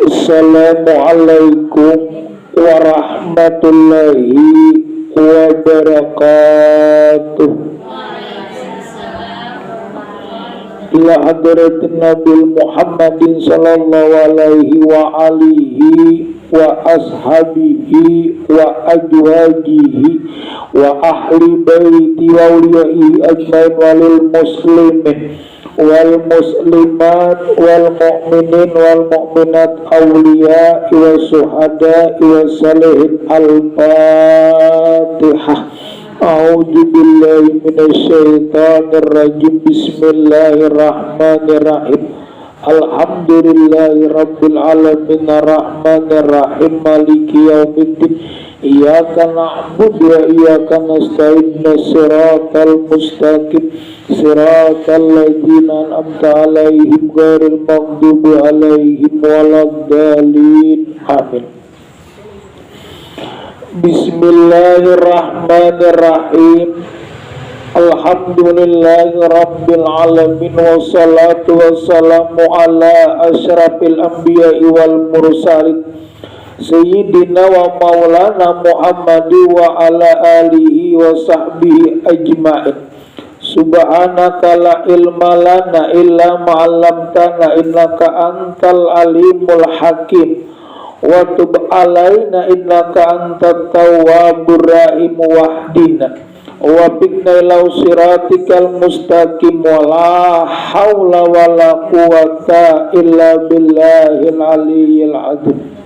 Assalamualaikum warahmatullahi wabarakatuh. Ila hadratin Nabi Muhammadin sallallahu alaihi wa alihi wa ashabihi wa ajwajihi wa ahli baiti wa awliyaihi ajmain walil muslimin wal muslimat wal mu'minin wal mu'minat awliya wa suhada wa salihin. Al-Fatihah. A'udzu billahi minasyaitonir rajim. Bismillahirrahmanirrahim. Alhamdulillahi rabbil alamin arrahmanir rahim maliki yaumiddin. Iyyaka na'budu wa iyyaka nasta'in. Shiratal mustaqim shiratal ladzina an'amta 'alaihim ghairil maghdubi 'alaihim waladdallin. Amin. Bismillahirrahmanirrahim. Alhamdulillahi rabbil alamin. Wassalatu wassalamu ala asyrafil anbiya'i wal mursalin Sayyidina wa maulana Muhammadi wa ala alihi wa sahbihi ajma'in. Subhanaka la ilma lana illa ma'allamtana innaka antal alimul hakim. Wa tub alaina innaka antat tawwabur rahim. Wahdina wa biqna ila siratikal mustaqim. Wa la hawla wa la quwata illa billahil aliyyil azim.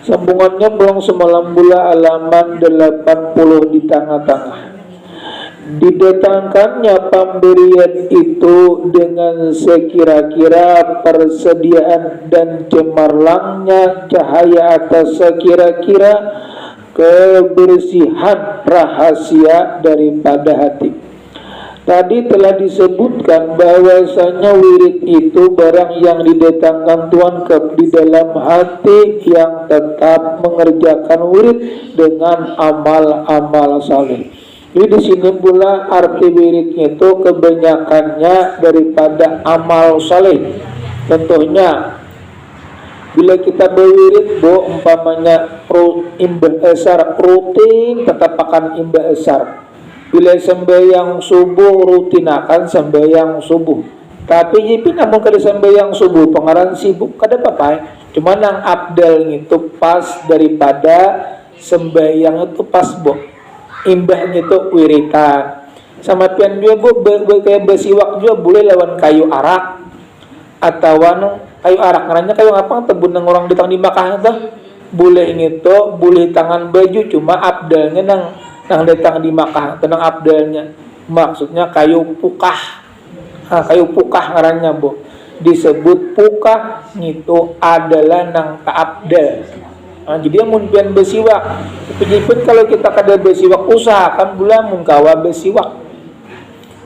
Sambungannya pulang semalam pula halaman 80 di tengah-tengah. Didatangkannya pemberian itu dengan sekira-kira persediaan dan cemerlangnya cahaya atas sekira-kira kebersihan rahasia daripada hati. Tadi telah disebutkan bahwasanya wirid itu barang yang didatangkan Tuhan di dalam hati yang tetap mengerjakan wirid dengan amal-amal saleh. Jadi di sini pula arti wiridnya itu kebanyakannya daripada amal saleh. Contohnya bila kita berwirid, umpamanya imbah esar rutin tetap akan imbah esar. Bila sembahyang subuh rutin akan sembahyang subuh. Tapi jika namun kada sembahyang subuh pengaran sibuk kada apa-apa. Cuma yang abdal itu pas daripada sembahyang itu pas imbahnya itu wiritan. Sama pian juga kayak bersiwak juga boleh lawan kayu arak atau kayu arak karena kayu apa tebun orang datang di Makkah itu boleh gitu, boleh tangan baju cuma abdalnya nang datang di Makkah tenang abdalnya maksudnya kayu pukah. Kayu pukah ngarannya disebut pukah itu adalah nang abdal. Jadi mun pian bersiwak pun kalau kita kada bersiwak usahakan pula mungkawa bersiwak.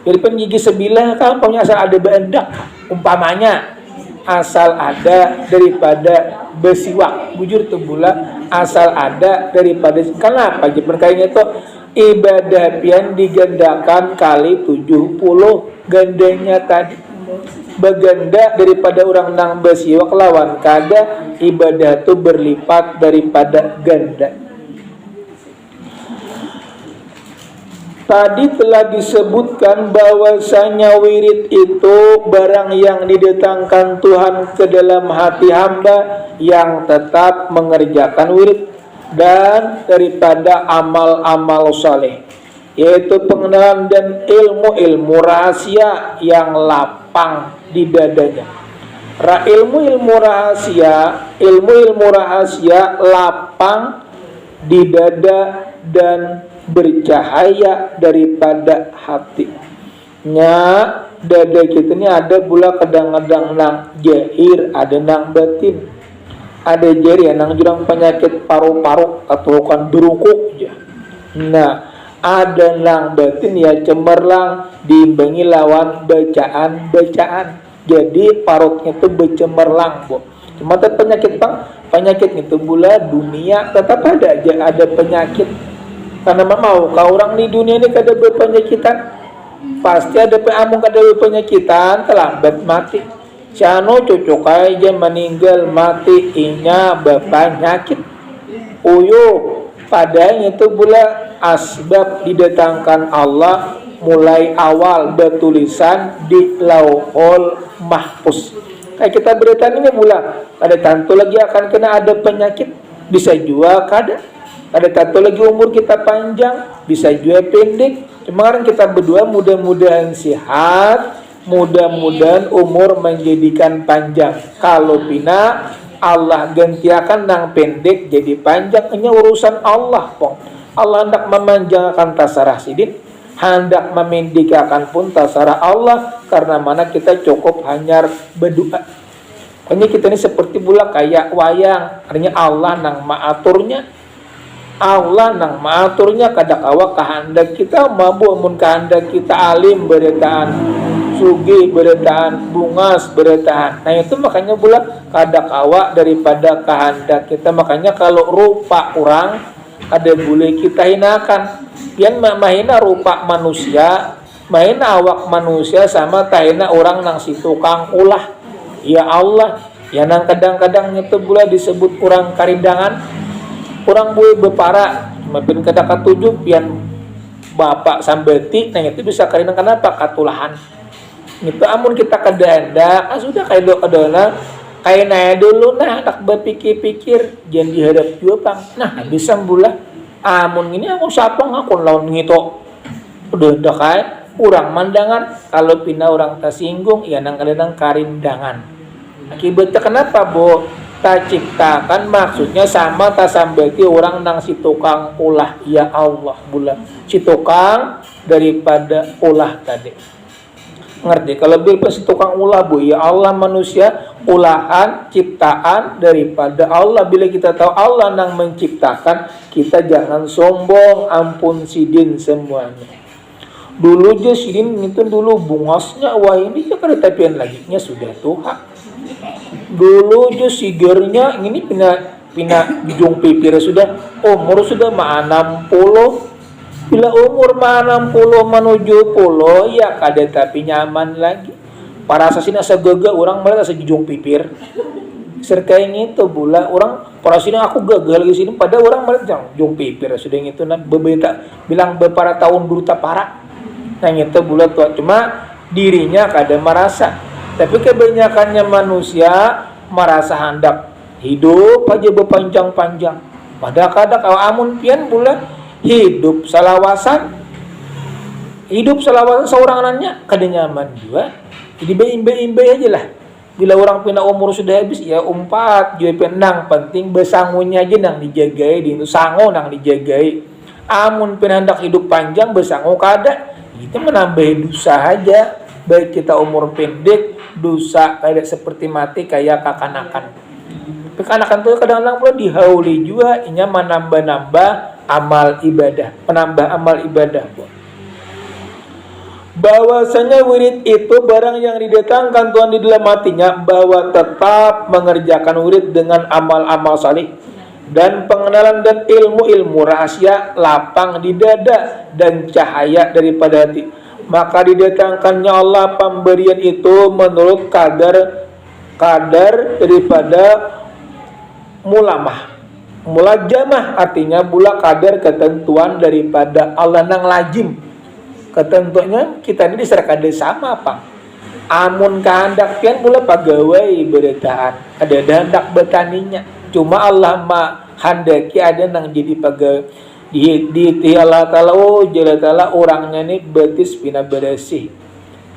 Jadi pen gigi sebilah kan umpamanya asal ada beendak umpamanya asal ada daripada bersiwak bujur tu pula asal ada daripada kenapa jadi kayaknya itu ibadah pian digandakan kali 70 gandanya tadi berganda daripada orang nang bersiwak lawan kada ibadah tu berlipat daripada ganda. Tadi telah disebutkan bahwasanya wirid itu barang yang didatangkan Tuhan ke dalam hati hamba yang tetap mengerjakan wirid dan daripada amal-amal saleh, yaitu pengenalan dan ilmu-ilmu rahasia yang lapang di dadanya. Ilmu-ilmu rahasia lapang di dada dan bercahaya daripada hatinya. Dada kita ini ada pula kadang-kadang nang jahir, ada nang batin. Ada jari nang jurang penyakit paru-paru atau kan berukuk ya. Nah, ada nang batin ya cemerlang diimbangi lawan bacaan-bacaan. Jadi parutnya itu bercemerlang, Cuma penyakit itu pula dunia tetap ada penyakit. Karena mau kau orang di dunia ini kada berpenyakitan, pasti ada pengamung kada berpenyakitan terlambat mati. Si anu cocok aja meninggal mati inya berpenyakit uyu, padahal itu pula asbab didatangkan Allah mulai awal bertulisan di Lauhul Mahfuz. Kayak kita beritaan ini pula, ada tentu lagi akan kena ada penyakit, bisa juga ada tentu lagi umur kita panjang, bisa juga pendek. Kemarin kita berdua mudah-mudahan sehat, mudah-mudahan umur menjadikan panjang. Kalau pina Allah gantiakan nang pendek jadi panjang, ini urusan Allah pong. Allah hendak memanjangkan tasarah sidin, hendak memendikakan pun tasarah Allah, karena mana kita cukup hanya berdoa. Hanya kita ini seperti pula kayak wayang, artinya Allah nang maaturnya, Allah nang maaturnya kadak awak kehendak kita mabu mun kehendak kita alim beretaan, sugi beretaan, bungas beretaan. Nah itu makanya pula kadak awak daripada kehendak kita. Makanya kalau rupa orang ada boleh kita hinakan. Yang mahina rupa manusia, mahina awak manusia sama tahina orang nang si tukang ulah. Ya Allah, ya nang kadang-kadang itu pula disebut orang karindangan. Orang boleh berpara, maupun kata katujuh pian bapak sambeti, nah itu bisa karena kenapa katulahan. Itu amun kita kedadak, sudah kayak doa kayak naya dulu nah, tak berpikir-pikir, jangan dihadap juga bang. Nah bisa bulah, amun ini aku siapa ngakon lawan ngito, udah kayak kurang mandangan. Kalau pina orang tersinggung, ya nang kadang karindangan. Akibatnya kenapa bu? Tak ciptakan maksudnya sama tak sambeti orang nang si tukang ulah, ya Allah bulan si tukang daripada ulah tadi. Ngerti kalau bil si tukang ulah bu, ya Allah manusia ulahan ciptaan daripada Allah. Bila kita tahu Allah nang menciptakan, kita jangan sombong, ampun sidin semuanya. Dulu aja sidin itu dulu bungosnya, wah ini kan tapian lagi nya sudah Tuhan. Dulu aja sigernya ini pina bijung pipir sudah umur sudah 60. Bila umur 60 menuju 10 ya kada tapi nyaman lagi. Para asasina segega orang mereka sejujung pipir. Serkain itu bula orang para sini aku gagal di sini pada orang mereka jung pipir sudah itu nah beberapa bilang beberapa tahun beruta para. Nah itu bula tua cuma dirinya kada merasa. Tapi kebanyakannya manusia merasa hendak hidup aja berpanjang-panjang. Padahal kadang kalau amun pian pula hidup salawasan seorang anaknya kada nyaman juga. Jadi imbe-imbe aja lah. Bila orang pina umur sudah habis ya umpat, juga penang penting besangunya aja nang dijagai, di itu sango nang dijagai. Amun pina hendak hidup panjang besangu kada, itu menambah dosa aja. Baik kita umur pendek, dosa kayak seperti mati kayak kakanakan. Kekanakan itu kadang-kadang pula dihauli juga, inya menambah-nambah amal ibadah, penambah amal ibadah. Bahwasanya wirid itu barang yang didatangkan Tuhan di dalam hatinya, bahwa tetap mengerjakan wirid dengan amal-amal salih dan pengenalan dan ilmu-ilmu rahasia lapang di dada dan cahaya daripada hati. Maka didatangkannya Allah pemberian itu menurut kadar daripada mulamah. Mulajamah artinya pula kadar ketentuan daripada Allah nang lazim. Ketentuannya kita ini diserahkan sama apa? Amun kehendak pian pula pegawai beretaan. Ada hendak bertaninya. Cuma Allah handaki ada nang jadi pegawai. Di Allah Ta'ala, oh Jalla Ta'ala orangnya ini betis pina bersih,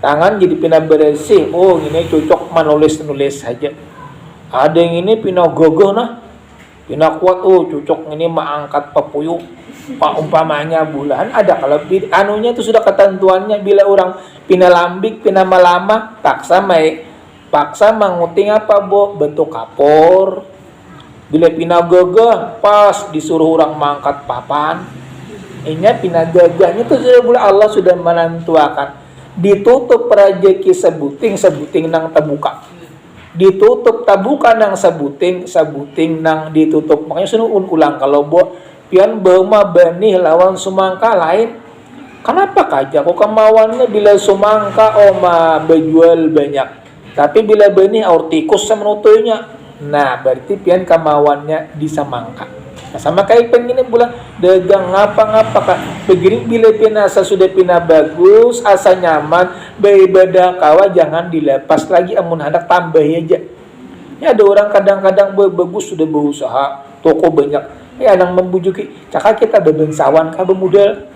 tangan jadi pina bersih, oh ini cocok menulis-nulis saja. Ada yang ini pina gogoh nah, pina kuat, oh cocok ini mengangkat pepuyuh, pak umpamanya bulan. Ada kalau anunya itu sudah ketentuannya. Bila orang pina lambik, pina malama, paksa menguting apa bo, bentuk kapor. Bila pina gagah pas disuruh orang mangkat papan, inya pina gagahnya itu sudah boleh Allah sudah menentuakan. Ditutup rejeki sebuting nang terbuka. Ditutup tabuka nang sebuting nang ditutup. Makanya sudah ulang kalau bo pian bema benih lawan sumangka lain. Kenapa kaja kok kemauannya bila sumangka oma berjual banyak? Tapi bila benih aur tikus semenutunya, nah berarti pian kemauannya disamangka. Nah, sama kayak pengen bulan dagang ngapa-ngapa kak. Begini bila pian asa sudah pina bagus, asa nyaman, beribadah kawa jangan dilepas lagi, amun hendak tambah aja. Ya ada orang kadang-kadang bagus sudah berusaha, toko banyak. Ya ada membujuki, cakap kita bebensawan kah bermodal,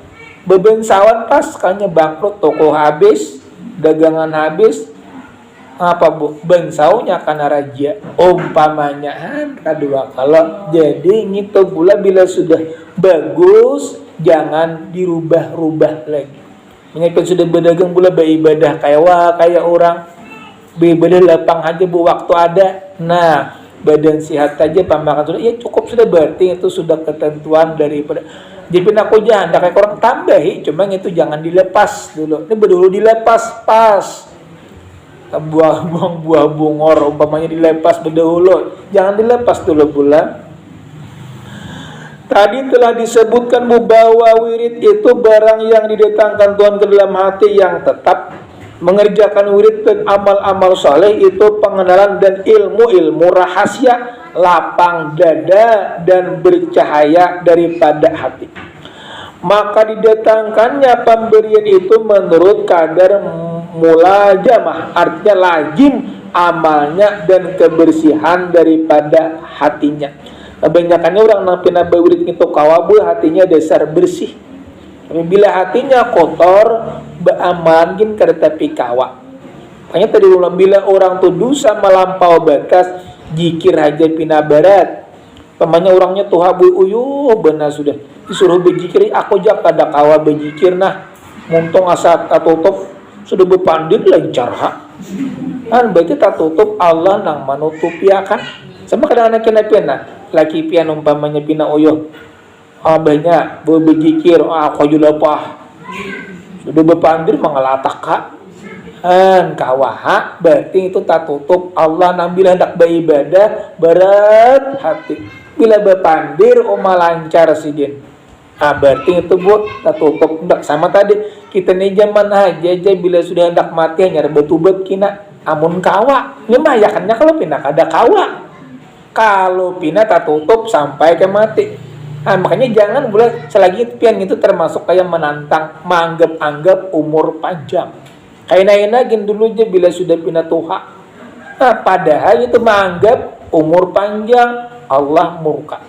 bebensawan pas kayaknya bangkrut, toko habis, dagangan habis. Apa bu bensaunya karena raja umpamanya kedua kalau jadi gitu pula bila sudah bagus jangan dirubah-rubah lagi. Menyebut sudah berdagang pula beribadah kayak orang beribadah lapang aja bu waktu ada. Nah badan sehat aja pamakan sudah ya cukup sudah berarti itu sudah ketentuan daripada. Jadi aku jangan kayak orang tambahi cuma itu jangan dilepas dulu. Ini dulu dilepas pas. Buang buah bungor umpamanya dilepas berdahulu, jangan dilepas dulu pula. Tadi telah disebutkan bahwa wirid itu barang yang didatangkan Tuhan ke dalam hati yang tetap. Mengerjakan wirid dan amal-amal soleh itu pengenalan dan ilmu-ilmu rahasia lapang dada dan bercahaya daripada hati. Maka didatangkannya pemberian itu menurut kadar mulajamah, artinya lazim amalnya dan kebersihan daripada hatinya. Kebanyakannya orang nampina bewirid itu kawabul hatinya dasar bersih. Tapi bila hatinya kotor, beamalin keretapi kawa. Makanya tadi ulang bila orang tuh dosa melampau batas, jikir aja pina barat. Pemanya orangnya tuh habu uyuh benar sudah disuruh berzikir aku jak kada kawa berzikir nah muntong asat tutup sudah berpandit lagi carha kan berarti tak tutup Allah nang manutupi akan sama kadang anak kena pina laki pian umpamanya pina uyuh banyak berzikir aku julapah sudah berpandir mengelatak kak kawaha berarti itu tak tutup Allah nang bila hendak beribadah berat hati bila berpandir lancar sidin. Berarti itu bu tak tutup enggak sama tadi kita nih zaman aja bila sudah hendak mati hanya betubat kina amun kawa ini mah ya kannya kalau pindah ada kawa kalau pindah tak tutup sampai ke mati. Makanya jangan boleh selagi pian itu termasuk kayak menantang menganggap umur panjang kayak nain dulu aja bila sudah pindah tuha padahal itu menganggap umur panjang Allah murka.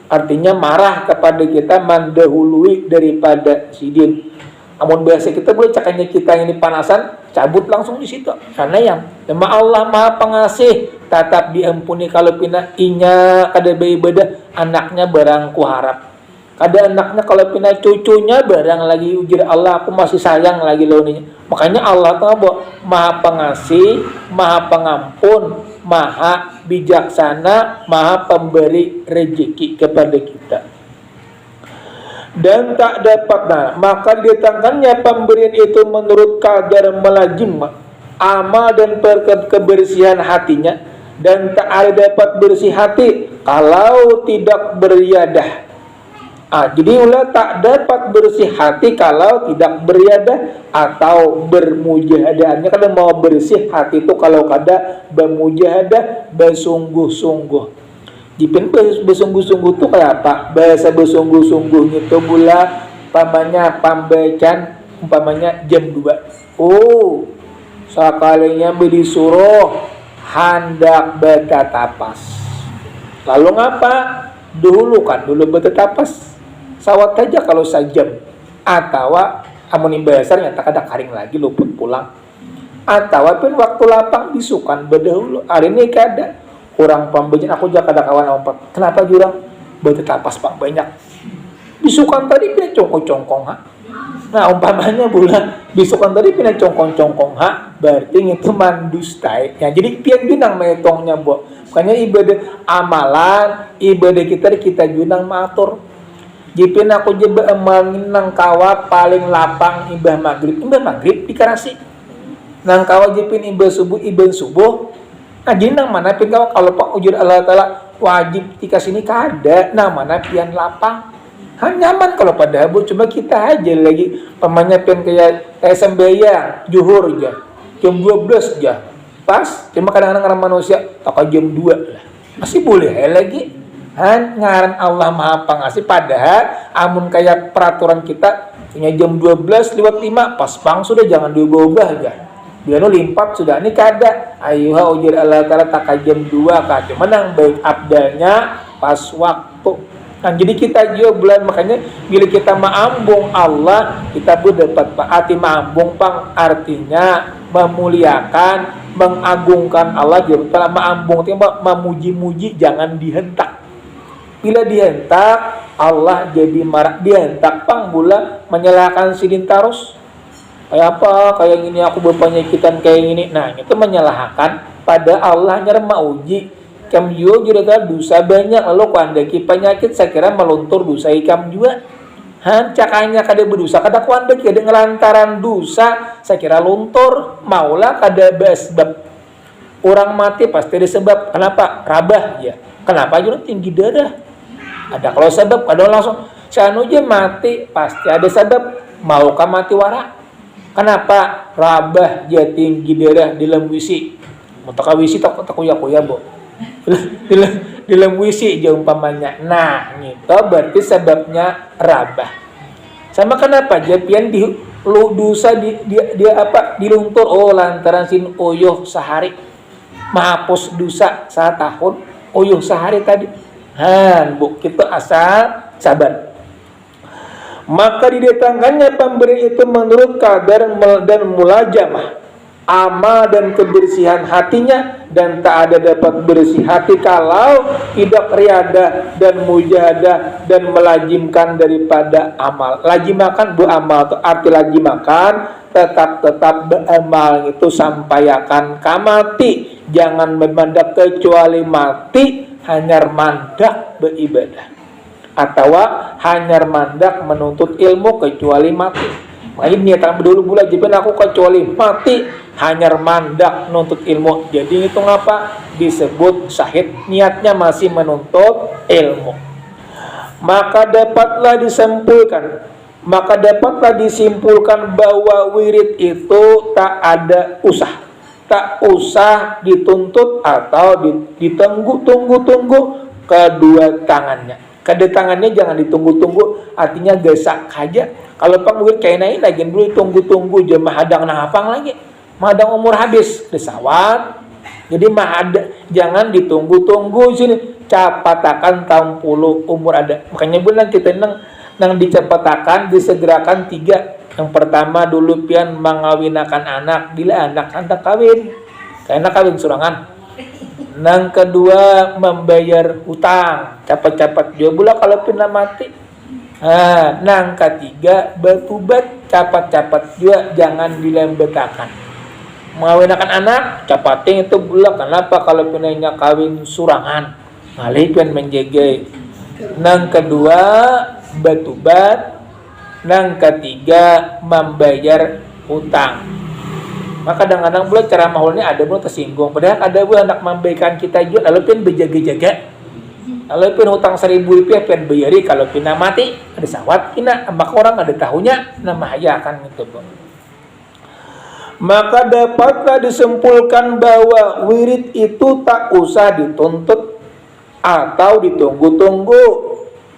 Artinya marah kepada kita mendahului daripada sidin. Namun biasa kita boleh cakanya kita ini panasan, cabut langsung di situ. Karena yang nama Allah Maha Pengasih, tetap diampuni kalau pina inya kada beribadah anaknya barang ku harap. Kada anaknya kalau pina cucunya barang lagi ujar Allah aku masih sayang lagi loh ini. Makanya Allah tahu Maha Pengasih, Maha Pengampun, Maha bijaksana, Maha pemberi rezeki kepada kita. Dan tak dapat maka didatangkannya pemberian itu menurut kadar melazim amal dan kebersihan hatinya dan tak ada dapat bersih hati kalau tidak beriadah. Jadi ulah tak dapat bersih hati kalau tidak beriadah atau bermujahadah. Kalau mau bersih hati itu kalau kada bermujahadah bersungguh-sungguh. Jipin bersungguh-sungguh itu kayak apa? Bahasa bersungguh-sungguh itu pula pamannya pembacaan umpamanya jam 2. Sekalinya disuruh hendak bertatapas. Lalu ngapa? Dulu bertatapas. Sawat aja kalau sajam atau amun imbasar nyata kada karing lagi luput pulang atau pun waktu lapang bisukan berdahulu hari ini kada kurang pembajian aku jaga kada kawan ompat kenapa jurang bertetapas pak banyak bisukan tadi pindah congkong-congkong nah umpamanya bulan bisukan tadi pindah congkong-congkong berarti itu mandustai ya jadi pian junang metongnya bu makanya ibadah amalan ibadah kita junang matur. Jipin aku jeba emangin nang kawa paling lapang imbah maghrib dikarasi nang kawa jipin imbah subuh jadi nang mana pin kawa kalau pak ujur Allah Ta'ala wajib tika sini kada nang mana pian lapang nyaman kalau pada bu cuma kita aja lagi pemanya pin kayak sembahyang juhur aja jam 12 aja pas. Cuma kadang-kadang manusia tak jam 2 lah. Masih boleh lagi. Ngaran Allah Maha Pengasih, padahal amun kayak peraturan kita punya jam 12 lewat 5 pas bang sudah, jangan diubah aja. Biar lo limpat sudah ini kada. Ayuha ujir Allah Ta'ala tak jam 2 kah. Cuma yang baik abdalnya pas waktu. Nah, jadi kita juga bulan, makanya bila kita maambung Allah, kita pun dapat arti maambung pang artinya memuliakan, mengagungkan Allah. Jadi kalau maambung itu memuji-muji, jangan dihentak. Bila dihentak, Allah jadi marah. Dihentak pang bula menyalahkan sidin tarus. Kayak apa? Kayak gini aku berpenyakitan kayak gini. Nah, itu menyalahkan pada Allah nyerma uji. Kam juga juga dosa banyak, lalu kuandaki penyakit saya kira meluntur dosa ikam juga. Cakanya kada berdosa, kada kuandaki ada ngelantaran dosa, saya kira luntur. Maulah kada sebab orang mati pasti ada sebab. Kenapa? Rabah ya. Kenapa juga tinggi darah? Ada kalau sebab, ada langsung sanu aja mati pasti ada sebab. Maukah mati warak? Kenapa? Rabah dia tinggi darah di dalam wisi. Mutaka wisi tak kuya-kuya bo. Di dalam wisi aja umpamanya. Nah, itu berarti sebabnya rabah. Sama kenapa? Japian di lu dosa dia apa? Diluntur. Oh, lantaran sin oyuh sehari. Mahapus dosa 1 tahun. Oyuh sehari tadi. Bu, kita asal sabar. Maka didatangkannya pemberi itu menurut kadar dan mulajamah, amal dan kebersihan hatinya, dan tak ada dapat bersih hati kalau tidak riadah dan mujahadah dan melajimkan daripada amal. Lajimakan bu amal itu arti lajimakan tetap beramal itu sampai akan kamati. Jangan memandak kecuali mati, hanyar mandak beribadah, atau hanyar mandak menuntut ilmu kecuali mati. Makanya niatan dulu pula jiban aku kecuali mati, hanyar mandak menuntut ilmu. Jadi itu ngapa disebut syahid, niatnya masih menuntut ilmu. Maka dapatlah disimpulkan bahwa wirid itu tak ada tak usah dituntut atau ditunggu-tunggu kedua tangannya. Kedua tangannya jangan ditunggu-tunggu, artinya gesak aja. Kalau pangwir kayak naik lagi dulu tunggu-tunggu jemaah hadang nahapang lagi. Madang umur habis disawat. Jadi jangan ditunggu-tunggu sini. Capatakan tahun puluh umur ada. Makanya bulan kita nang dicapatakan disegerakan 3. Yang pertama dulu pian mengawinakan anak, bila anak kawin, karena kawin surangan. Yang kedua membayar hutang, cepat-cepat juga pula kalau pina mati. Yang ketiga bertobat, cepat-cepat juga jangan dilembetakan. Mengawinakan anak, cepatin itu pula. Kenapa? Kalau pinanya kawin surangan, malih pian menjaga. Yang kedua bertobat. Yang ketiga membayar hutang. Maka kadang-kadang pula cara mahulnya ada pula tersinggung. Padahal ada pula anak memberikan kita juga, lalu pun berjaga-jaga. Lalu pun hutang 1.000 rupiah pun bayari, kalau pina mati ada sawat kina, maka orang ada tahunya nama hayakan itu. Maka dapatlah disimpulkan bahwa wirid itu tak usah dituntut atau ditunggu-tunggu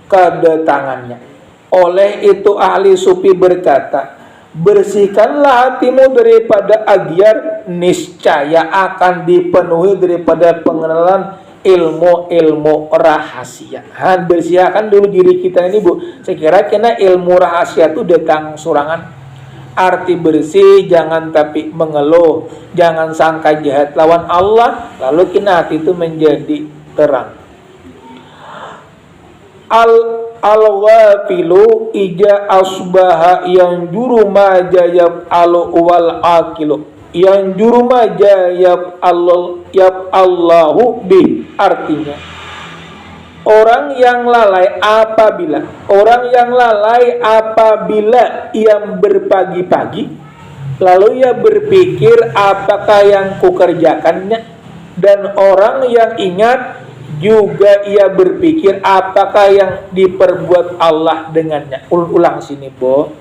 kedatangannya. Oleh itu ahli sufi berkata, bersihkanlah hatimu daripada agyar, niscaya akan dipenuhi daripada pengenalan ilmu-ilmu rahasia. Bersihkan dulu diri kita ini bu. Saya kira ilmu rahasia itu datang surangan. Arti bersih, jangan tapi mengeluh, jangan sangka jahat lawan Allah, lalu kina hati itu menjadi terang. Al-ghafilu ija asbaha yang juru majayab alu wal akilu yang juru majayab Allahu bi, artinya orang yang lalai apabila ia berpagi-pagi lalu ia berpikir apakah yang kukerjakannya, dan orang yang ingat juga ia berpikir apakah yang diperbuat Allah dengannya. Ulang sini, Bo.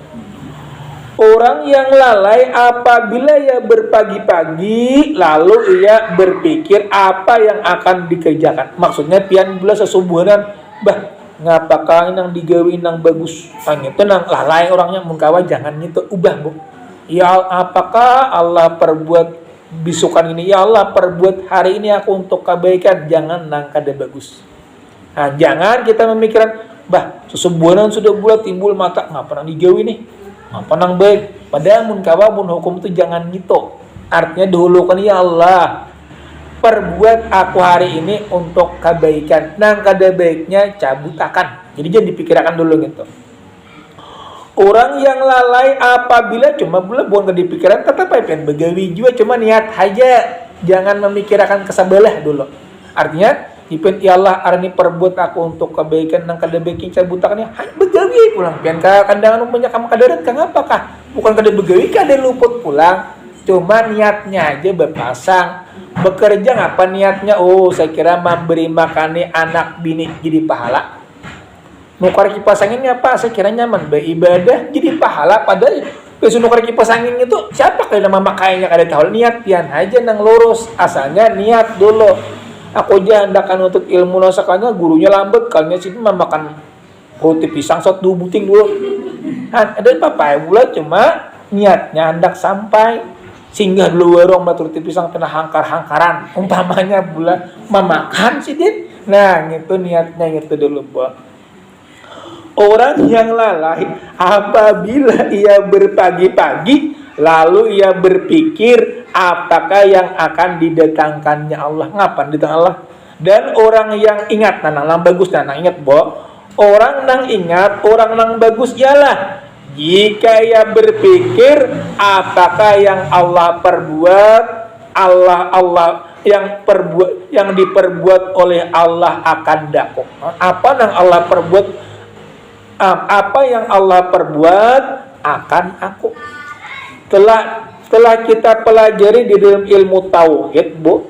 Orang yang lalai apabila ia berpagi-pagi lalu ia berpikir apa yang akan dikerjakan. Maksudnya pian bula sesubuhan, bah ngapakah nang digawin nang bagus. Nang itu nang lalai orangnya mengkawa jangan gitu ubah bu. Ya apakah Allah perbuat bisukan ini? Ya Allah perbuat hari ini aku untuk kebaikan, jangan nang kada bagus. Nah, jangan kita memikirkan, bah sesubuhan sudah bulat timbul mata ngapa nang digawin nih? Apa nang baik? Padahal mun kawa mun hukum itu jangan gitu. Artinya dahulukan ya Allah, perbuat aku hari ini untuk kebaikan. Nang kada baiknya cabutakan. Jadi jangan dipikirkan dulu gitu. Orang yang lalai apabila cuma bukan dipikirkan tetap pengen begawi juga cuma niat aja. Jangan memikirkan kesabalah dulu. Artinya Ipen ya Allah arani perbuat aku untuk kebaikan nang kada baikin cabutakannya hanya begawi pulang pian ka kandangan umumnya kamu kadarat kang apakah bukan kada begawi kada luput pulang cuma niatnya aja berpasang bekerja ngapa niatnya saya kira memberi makani anak bini jadi pahala nukar kipas anginnya apa saya kira nyaman beribadah jadi pahala padahal besok nukar kipas angin itu siapa kali nama makainya kada tahu niat pian aja nang lurus asalnya niat dulu. Aku aja hendakan untuk ilmu nasakannya gurunya lambat kalinya sini makan roti pisang sot dua buting dulu. Ada apa ya pula cuma niatnya hendak sampai singgah dulu warung batu roti pisang kena hangkar-hangkaran umpamanya pula memakan sih din. Nah gitu niatnya gitu dulu bu. Orang yang lalai apabila ia berpagi-pagi lalu ia berpikir apakah yang akan didatangkannya Allah ngapan ditang Allah dan orang yang ingat nang bagus nang ingat bo orang nang ingat orang nang bagus ialah jika ia berpikir apakah yang Allah perbuat Allah yang diperbuat oleh Allah akan daku apa nang Allah perbuat apa yang Allah perbuat akan aku telah kita pelajari di dalam ilmu tauhid bu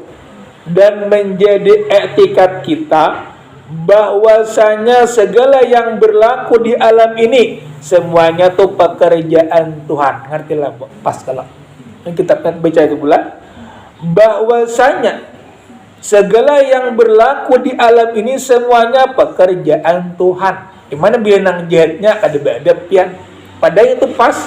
dan menjadi etikat kita bahwasanya segala yang berlaku di alam ini semuanya tuh pekerjaan Tuhan ngertilah bu pas kalau kita baca itu pula bahwasanya segala yang berlaku di alam ini semuanya pekerjaan Tuhan gimana bila nang jahatnya kada beadapian padahal itu pas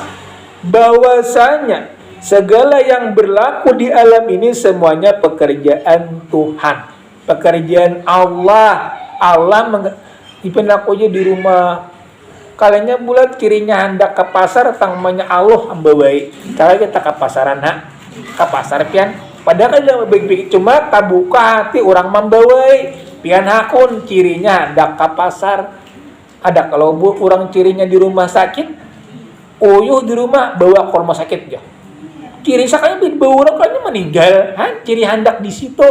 bahwasanya segala yang berlaku di alam ini semuanya pekerjaan Tuhan, pekerjaan Allah. Ipen aku aja di rumah kalinya bulat kirinya hendak ke pasar tangmanya Allah ambawai. Kalau kita ke pasaran ke pasar pian. Padahal kan baik-baik cuma tabuka hati orang membawai. Pian hakun cirinya hendak ke pasar. Ada kalau orang cirinya di rumah sakit. Uyuh di rumah bawa ke rumah sakit ya. Ciri sakanya bawa orang kayaknya meninggal, ciri hendak di situ.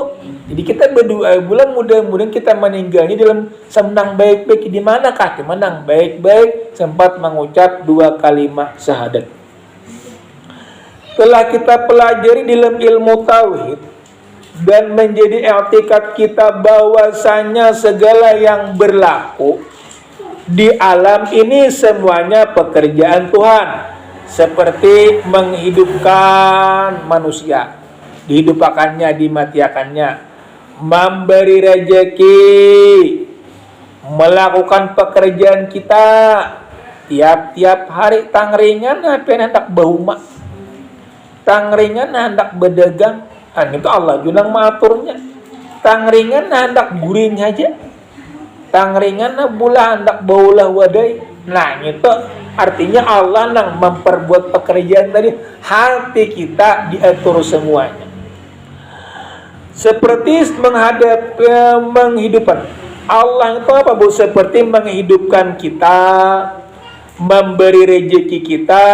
Jadi kita berdoa bulan mudah-mudahan kita meninggalnya dalam semenang baik-baik di manakah? Di menang baik-baik sempat mengucap 2 kalimat syahadat. Telah kita pelajari dalam ilmu tauhid dan menjadi i'tikad kita bahwasanya segala yang berlaku di alam ini semuanya pekerjaan Tuhan. Seperti menghidupkan manusia, dihidupkannya, dimatiakannya, memberi rezeki, melakukan pekerjaan kita tiap-tiap hari tangringan apa hendak bahuma, tangringan hendak berdagang, itu Allah junang mengaturnya. Tangringan hendak guring aja. Tangringan bula hendak baulah wadai. Nah itu artinya Allah nang memperbuat pekerjaan tadi hati kita diatur semuanya. Seperti menghidupkan Allah itu apa bu? Seperti menghidupkan kita, memberi rezeki kita,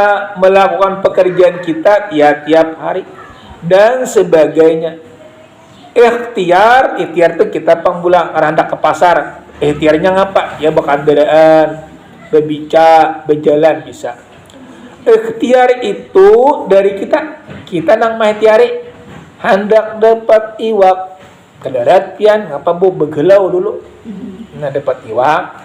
melakukan pekerjaan kita tiap-tiap hari dan sebagainya. Ikhtiar itu kita panggulang hendak ke pasar. Ikhtiarnya ngapa? Ya berkendaraan, berbicara, berjalan bisa. Ikhtiar itu dari kita nang mahtiari hendak dapat iwak kedarat pian ngapa bu begelau dulu. Nah dapat iwak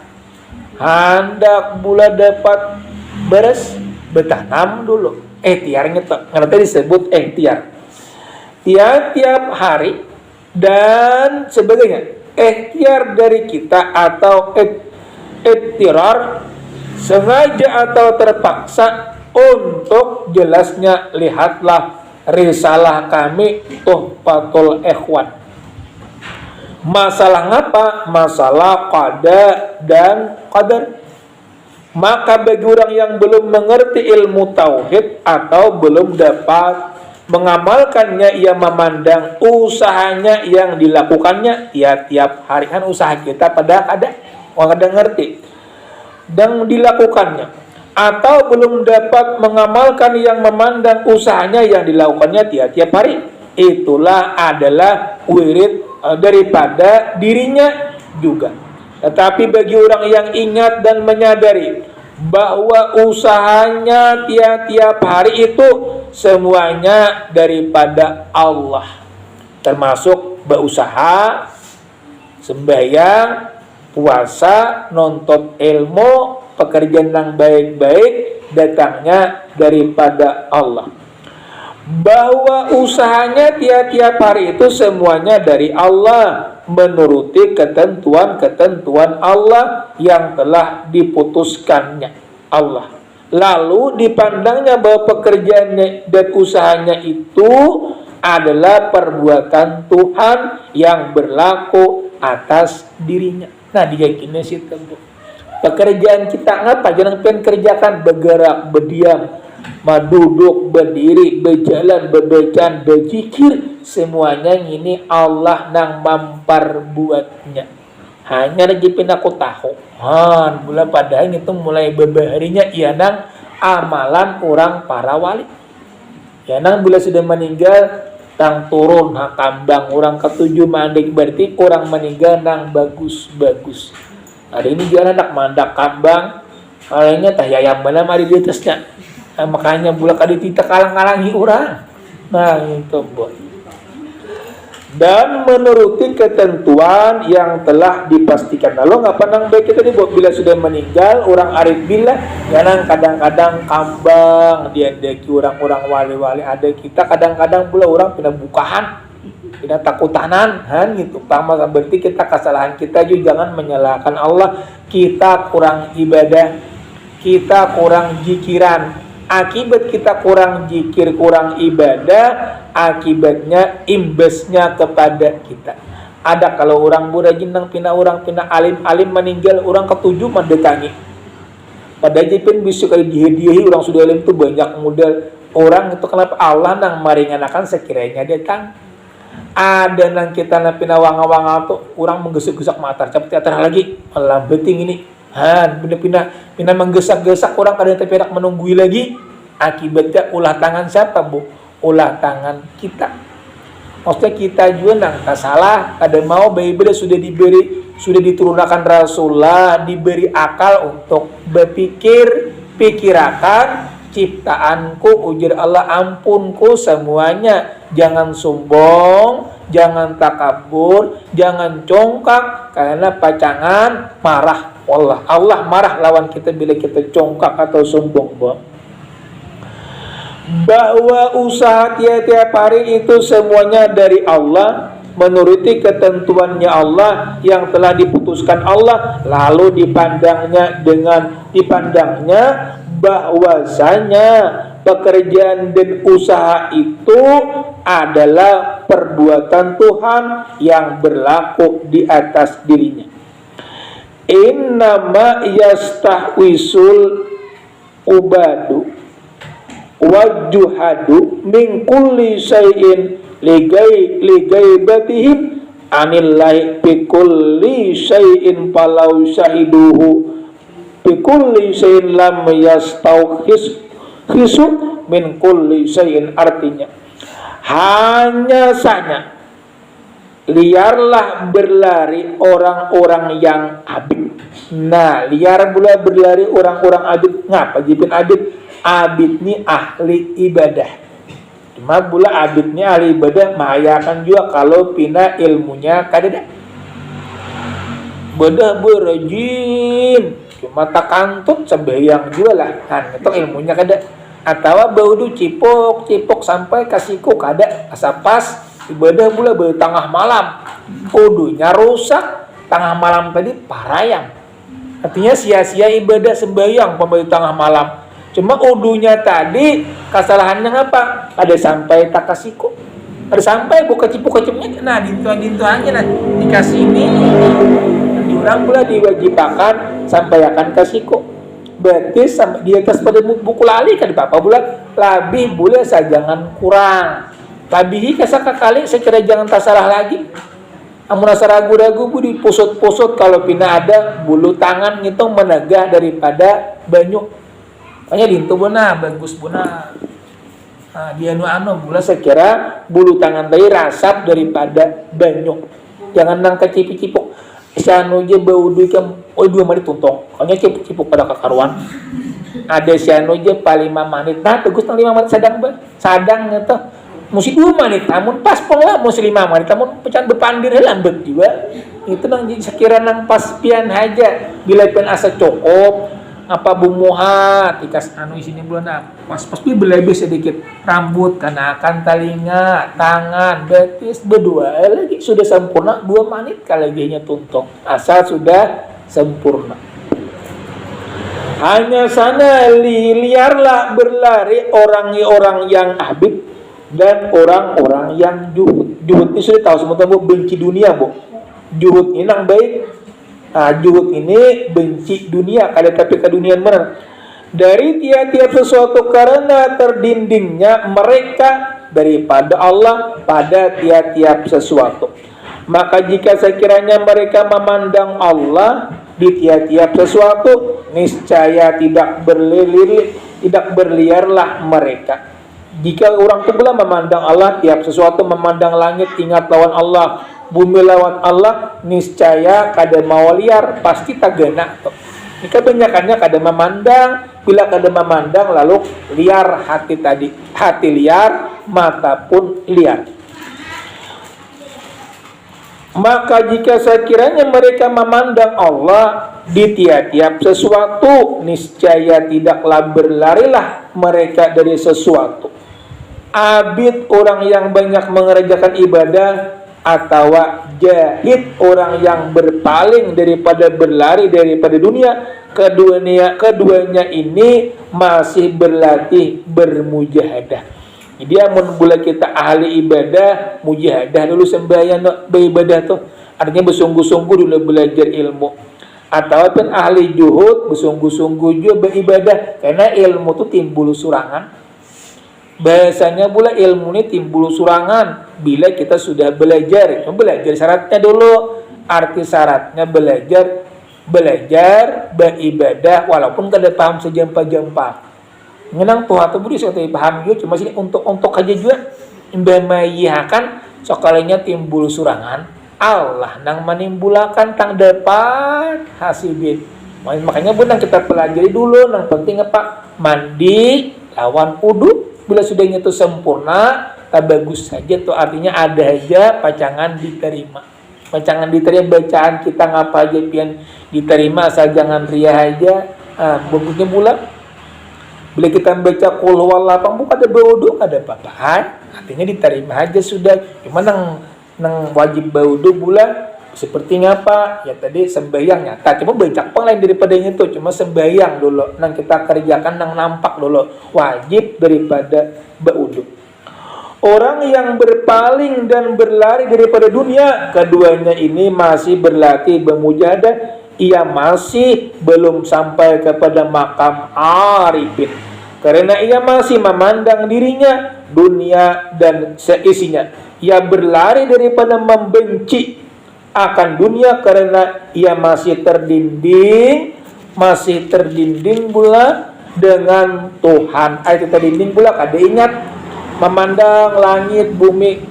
hendak bula dapat beres bertanam dulu. Ikhtiarnya ngerti disebut ikhtiar. Tiap-tiap hari dan sebagainya. Ikhtiar dari kita atau ikhtiar sengaja atau terpaksa untuk jelasnya lihatlah risalah kami Tuhfatul Ikhwan. Masalah apa? Masalah qada dan qadar. Maka bagi orang yang belum mengerti ilmu tauhid atau belum dapat mengamalkannya, ia memandang usahanya yang dilakukannya ya tiap hari. Kan usaha kita pada ada orang ada ngerti dan dilakukannya, atau belum dapat mengamalkan yang memandang usahanya yang dilakukannya tiap-tiap hari. Itulah adalah wirid daripada dirinya juga. Tetapi bagi orang yang ingat dan menyadari bahwa usahanya tiap-tiap hari itu semuanya daripada Allah, termasuk berusaha, sembahyang, puasa, nonton ilmu, pekerjaan yang baik-baik, datangnya daripada Allah. Bahwa usahanya tiap-tiap hari itu semuanya dari Allah, menuruti ketentuan-ketentuan Allah yang telah diputuskannya Allah. Lalu dipandangnya bahwa pekerjaannya dan usahanya itu adalah perbuatan Tuhan yang berlaku atas dirinya. Nah, diyakini sih tentu. Pekerjaan kita ngapa? Jangan pengen kerjakan bergerak, berdiam, duduk, berdiri, berjalan, berbacaan, berzikir, semuanya ini Allah nang memperbuatnya. Hanya jepin aku tahu. Bulan padahal itu mulai beberharinya ia nang amalan orang para wali. Ya nang bila sudah meninggal tang turun kambang orang ketujuh mandik, berarti orang meninggal nang bagus-bagus. Ada ini juga anak mandak kambang, kalinya tah yayam mana mari di atasnya. Makanya bulan kali kita kalang-kalangi orang. Nah itu buat. Dan menuruti ketentuan yang telah dipastikan. Lalu ngapa nang baik kita dibuat bila sudah meninggal orang arif bila jangan kadang-kadang kambang diadeki orang-orang wali-wali ada kita kadang-kadang pula orang pindah bukahan, pindah takutanan gitu. Pertama berarti kita kesalahan kita juga jangan menyalahkan Allah. Kita kurang ibadah, kita kurang jikiran. Akibat kita kurang jikir, kurang ibadah, akibatnya imbasnya kepada kita. Ada kalau orang burajin nang pina orang pina alim-alim meninggal orang ketujuh mendatangi. Padahal jepin bisa kali dihadiahi orang sudah alim itu banyak modal orang itu kenapa Allah nang maringanakan sekiranya datang. Ada nang kita nang pina wanga-wanga tuh orang menggesek-gesek mata cepet teater lagi malah beting ini. Pindah menggesak-gesak orang kadang tapi hendak menunggui lagi. Akibatnya ulah tangan siapa bu? Ulah tangan kita. Maksudnya kita juga nang tak salah. Kadang mau Bible sudah diturunkan Rasulullah, diberi akal untuk berpikir, pikirakan ciptaanku ujar Allah ampunku semuanya. Jangan sombong, jangan takabur, jangan congkak karena pacangan marah. Allah marah lawan kita bila kita congkak atau sombong. Bahwa usaha tiap-tiap hari itu semuanya dari Allah, menuruti ketentuannya Allah yang telah diputuskan Allah, lalu dipandangnya bahwasanya pekerjaan dan usaha itu adalah perbuatan Tuhan yang berlaku di atas dirinya. Innama yastahwisul ubadu wajuhadu min kulli syai'in ligaibatihim anillahi bi kulli syai'in falau syahiduhu bi kulli syai'in lam yastauhisu min kulli syai'in. Artinya hanya saja liarlah berlari orang-orang yang abid. Nah, liar pula berlari orang-orang abid. Ngapa jipin abid? Abid ni ahli ibadah. Cuma pula abid ni ahli ibadah mahayakan juga kalau pina ilmunya kadada. Bedah berajin cuma tak kantut sembahyang juga lah kan itu ilmunya kada atau baudu cipok sampai kasihku kada asa pas ibadah pula bertengah malam udunya rusak tengah malam tadi parayang artinya sia-sia ibadah sembahyang pembeli tengah malam cuma udunya tadi kesalahannya apa ada sampai tak kasihku ada sampai buka cipuk-cipuknya nah dintu aja nah dikasih ini diurang pula diwajibkan sampai akan kasihku berarti sampai di atas pada buku lali kan apa pula lebih boleh saya jangan kurang lebih kasar kali secara jangan tak salah lagi amun asa ragu-ragu budi pusut-pusut kalau pina ada bulu tangan itu menegah daripada banyu makanya dintu benar bagus benar nah, dia anu bula sekira bulu tangan tadi rasap daripada banyu jangan nang kecipik-cipuk sianu je baudu kan dua menit tuntong kayaknya cipik-cipuk pada kakaruan ada sianu je paling 5 menit nah tegus nang 5 menit sadang gitu mesti 2 menit namun pas pola mesti 5 menit namun pecahan berpandir lambat juga itu nang sekira nang pas pian aja bila pian asa cukup apa bumuhat ikas anu isinya bulan pas berlebih sedikit rambut kenakan telinga tangan betis berdua lagi sudah sempurna 2 menit kalaginya tuntung asal sudah sempurna hanya sana liarlah berlari orang-orang yang abid dan orang-orang yang juhud ini sudah tahu semua bu benci dunia bu juhud ini nang baik juhud ini benci dunia kada tapi ke dunia mana dari tiap-tiap sesuatu karena terdindingnya mereka daripada Allah pada tiap-tiap sesuatu maka jika sekiranya mereka memandang Allah di tiap-tiap sesuatu niscaya tidak berliarlah mereka jika orang itu pula memandang Allah tiap sesuatu memandang langit ingat lawan Allah bumi lawan Allah niscaya kada mau liar pasti tak gena ini kebanyakannya kada memandang bila kada memandang lalu liar hati tadi hati liar mata pun liar maka jika sekiranya mereka memandang Allah di tiap-tiap sesuatu niscaya tidaklah berlarilah mereka dari sesuatu abid orang yang banyak mengerjakan ibadah atau jahid orang yang berpaling daripada berlari daripada dunia keduanya ini masih berlatih bermujahadah dia menbula kita ahli ibadah mujahadah dulu sembahyang beribadah tuh artinya bersungguh-sungguh dulu belajar ilmu atau kan ahli juhud bersungguh-sungguh juga beribadah karena ilmu itu timbul surangan bahasanya pula ilmu ini timbul surangan bila kita sudah belajar syaratnya dulu arti syaratnya belajar beribadah walaupun kada paham sejampa-jampa ngenang tuh atau budi saya paham juga cuma sini untuk aja juga mbamayihakan sekalinya timbul surangan Allah nang menimbulakan tang dapat hasilin makanya benar kita pelajari dulu nang penting apa mandi lawan wudu bila sudah itu sempurna, tak bagus saja tuh artinya ada aja pacangan diterima. Pacangan diterima bacaan kita ngapa aja pian diterima asal jangan ria aja. Bagusnya pula bila kita baca qul huwallahu ahad bukan ada baudu ada apa-apa. Artinya diterima aja sudah. Cuma nang wajib baudu pula seperti ngapa ya tadi sembahyang nyata cuma baca pang lain daripada itu cuma sembahyang dulu nang kita kerjakan nang nampak dulu wajib daripada baudu orang yang berpaling dan berlari daripada dunia keduanya ini masih berlatih bermujahadah ia masih belum sampai kepada makam arifin karena ia masih memandang dirinya dunia dan seisinya ia berlari daripada membenci akan dunia karena ia masih terdinding pula dengan Tuhan. Itu terdinding pula kada ingat memandang langit bumi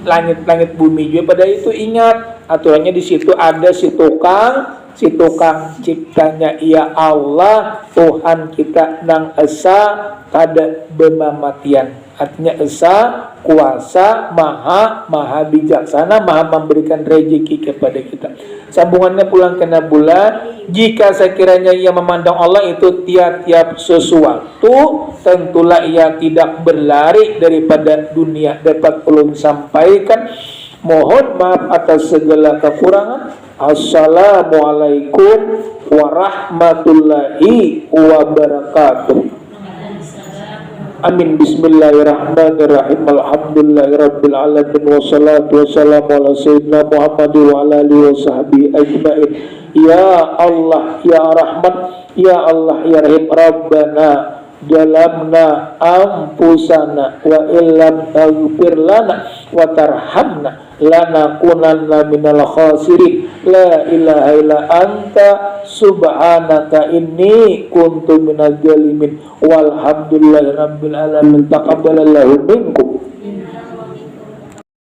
juga pada itu ingat aturannya di situ ada si tukang ciptanya ia Allah Tuhan kita nang esa kada bemamatian artinya Esa kuasa, maha bijaksana, maha memberikan rezeki kepada kita. Sambungannya pulang ke Nabula, jika sekiranya ia memandang Allah itu tiap-tiap sesuatu, tentulah ia tidak berlari daripada dunia. Dapat ulun sampaikan, mohon maaf atas segala kekurangan. Assalamualaikum warahmatullahi wabarakatuh. Amin. Bismillahirrahmanirrahim. Alhamdulillahirabbil alamin wassalatu wassalamu ala sayyidina Muhammad wa ala alihi washabbihi ajmain. Ya Allah ya Rahman, ya Allah ya Rahim. Rabbana jalamna anfusana wa illam taghfir lana wa tarhamna lanakunanna minal khasirin. La ilaha illa anta subhanaka inni kuntu minaz zalimin. Walhamdulillahirabbil alamin. Taqabbalallahu minkum.